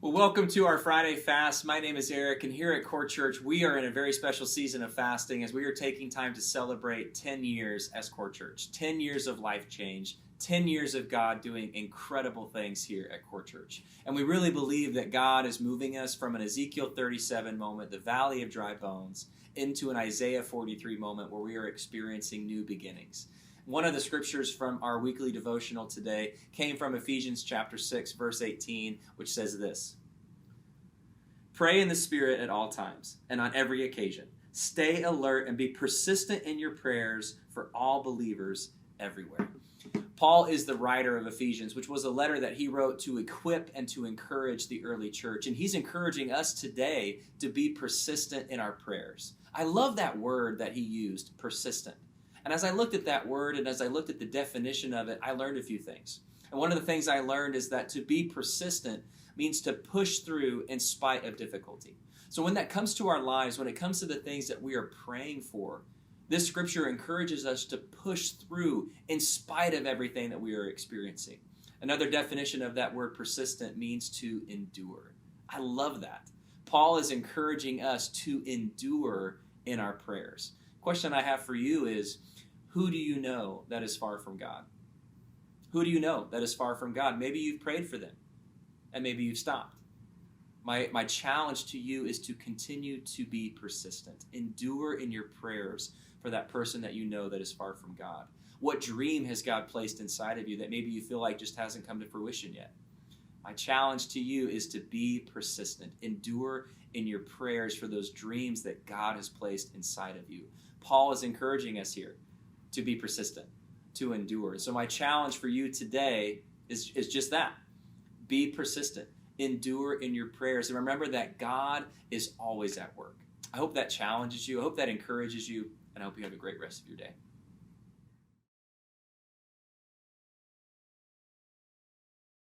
Well, welcome to our Friday fast. My name is Eric, and here at Core Church, we are in a very special season of fasting as we are taking time to celebrate 10 years as Core Church, 10 years of life change, 10 years of God doing incredible things here at Core Church. And we really believe that God is moving us from an Ezekiel 37 moment, the valley of dry bones, into an Isaiah 43 moment where we are experiencing new beginnings. One of the scriptures from our weekly devotional today came from Ephesians chapter 6, verse 18, which says this: Pray in the Spirit at all times and on every occasion. Stay alert and be persistent in your prayers for all believers everywhere. Paul is the writer of Ephesians, which was a letter that he wrote to equip and to encourage the early church. And he's encouraging us today to be persistent in our prayers. I love that word that he used, persistent. And as I looked at that word and as I looked at the definition of it, I learned a few things. And one of the things I learned is that to be persistent means to push through in spite of difficulty. So when that comes to our lives, when it comes to the things that we are praying for, this scripture encourages us to push through in spite of everything that we are experiencing. Another definition of that word persistent means to endure. I love that. Paul is encouraging us to endure in our prayers. Question I have for you is, who do you know that is far from God? Who do you know that is far from God? Maybe you've prayed for them, and maybe you've stopped. My challenge to you is to continue to be persistent. Endure in your prayers for that person that you know that is far from God. What dream has God placed inside of you that maybe you feel like just hasn't come to fruition yet? My challenge to you is to be persistent. Endure in your prayers for those dreams that God has placed inside of you. Paul is encouraging us here to be persistent, to endure. So my challenge for you today is just that. Be persistent. Endure in your prayers. And remember that God is always at work. I hope that challenges you. I hope that encourages you. And I hope you have a great rest of your day.